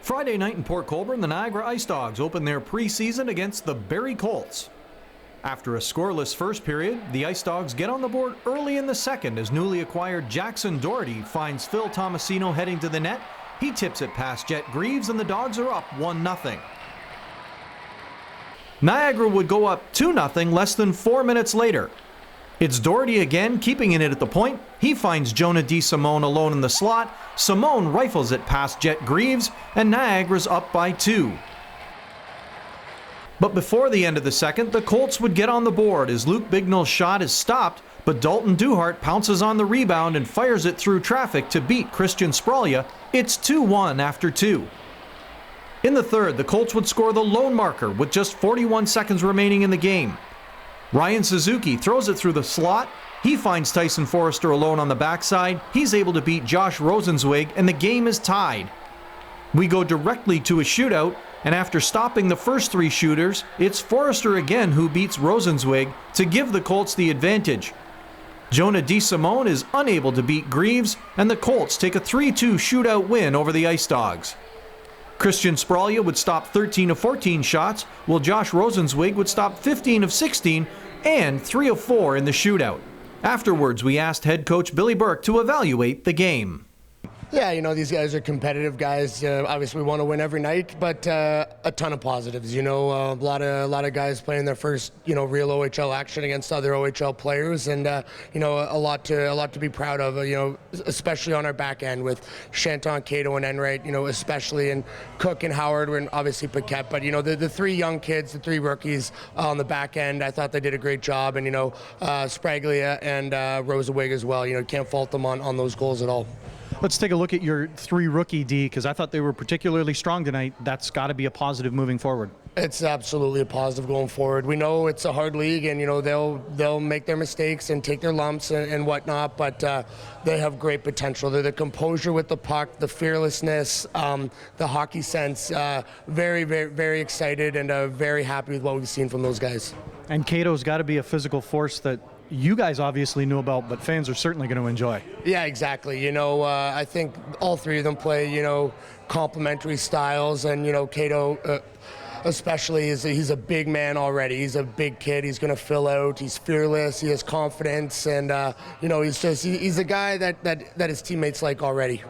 Friday night in Port Colborne, the Niagara IceDogs open their preseason against the Barrie Colts. After a scoreless first period, the IceDogs get on the board early in the second as newly acquired Jackson Doherty finds Phil Tomasino heading to the net. He tips it past Jet Greaves and the Dogs are up 1-0. Niagara would go up 2-0 less than 4 minutes later. It's Doherty again, keeping it at the point. He finds Jonah DeSimone alone in the slot. Simone rifles it past Jet Greaves, and Niagara's up by 2. But before the end of the second, the Colts would get on the board as Luke Bignell's shot is stopped, but Dalton Duhart pounces on the rebound and fires it through traffic to beat Christian Spralia. It's 2-1 after 2. In the third, the Colts would score the lone marker with just 41 seconds remaining in the game. Ryan Suzuki throws it through the slot. He finds Tyson Forrester alone on the backside. He's able to beat Josh Rosenzweig, and the game is tied. We go directly to a shootout, and after stopping the first 3 shooters, it's Forrester again who beats Rosenzweig to give the Colts the advantage. Jonah DeSimone is unable to beat Greaves, and the Colts take a 3-2 shootout win over the IceDogs. Christian Spralia would stop 13 of 14 shots, while Josh Rosenzweig would stop 15 of 16 and 3 of 4 in the shootout. Afterwards, we asked head coach Billy Burke to evaluate the game. Yeah, you know, these guys are competitive guys. Obviously, we want to win every night, but a ton of positives. You know, a lot of guys playing their first, real OHL action against other OHL players, and a lot to be proud of. Especially on our back end with Shanton, Cato, and Enright. Especially in Cook and Howard, and obviously Paquette. But the 3 young kids, the 3 rookies on the back end, I thought they did a great job. And Spraglia and Rosenzweig as well. Can't fault them on those goals at all. Let's take a look at your 3 rookie D, because I thought they were particularly strong tonight. That's got to be a positive moving forward. It's absolutely a positive going forward. We know it's a hard league, and they'll make their mistakes and take their lumps and whatnot, but they have great potential. They're the composure with the puck, the fearlessness, the hockey sense. Very, very, very excited and very happy with what we've seen from those guys. And Cato's got to be a physical force that you guys obviously knew about, but fans are certainly going to enjoy. Yeah, exactly. I think all 3 of them play, complementary styles, and, Cato especially he's a big man already. He's a big kid. He's going to fill out. He's fearless. He has confidence, and, he's a guy that his teammates like already.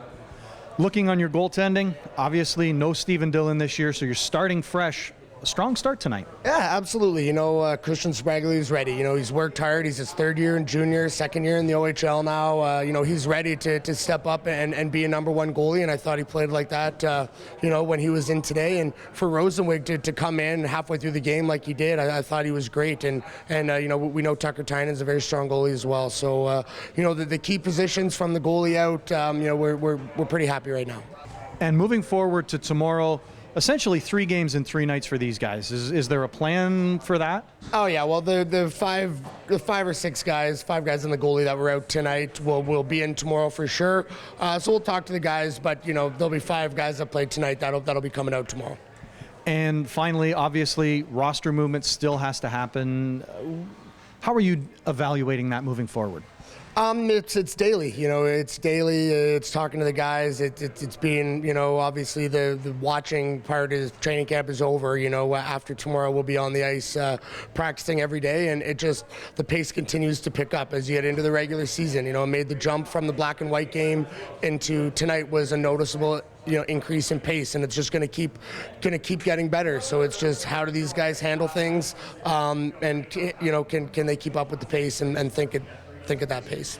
Looking on your goaltending, obviously no Steven Dillon this year, so you're starting fresh. A strong start tonight. Yeah, absolutely. Christian Spragley is ready. He's worked hard. He's his 3rd year in junior, 2nd year in the OHL now. He's ready to step up and be a number 1 goalie, and I thought he played like that, when he was in today. And for Rosenzweig to come in halfway through the game like he did, I thought he was great. And we know Tucker Tynan's a very strong goalie as well. So, the key positions from the goalie out, we're pretty happy right now. And moving forward to tomorrow, essentially 3 games in 3 nights for these guys. Is there a plan for that? Oh yeah, well the 5 or 6 guys, 5 guys in the goalie that were out tonight will be in tomorrow for sure. So we'll talk to the guys, but there'll be 5 guys that played tonight that'll be coming out tomorrow. And finally, obviously, roster movement still has to happen. How are you evaluating that moving forward? It's daily, it's daily. It's talking to the guys. It's being, obviously the watching part of training camp is over. After tomorrow we'll be on the ice practicing every day, and the pace continues to pick up as you get into the regular season. Made the jump from the black and white game into tonight was a noticeable increase in pace, and it's just going to keep getting better. So it's just how do these guys handle things, and can they keep up with the pace and think at that pace.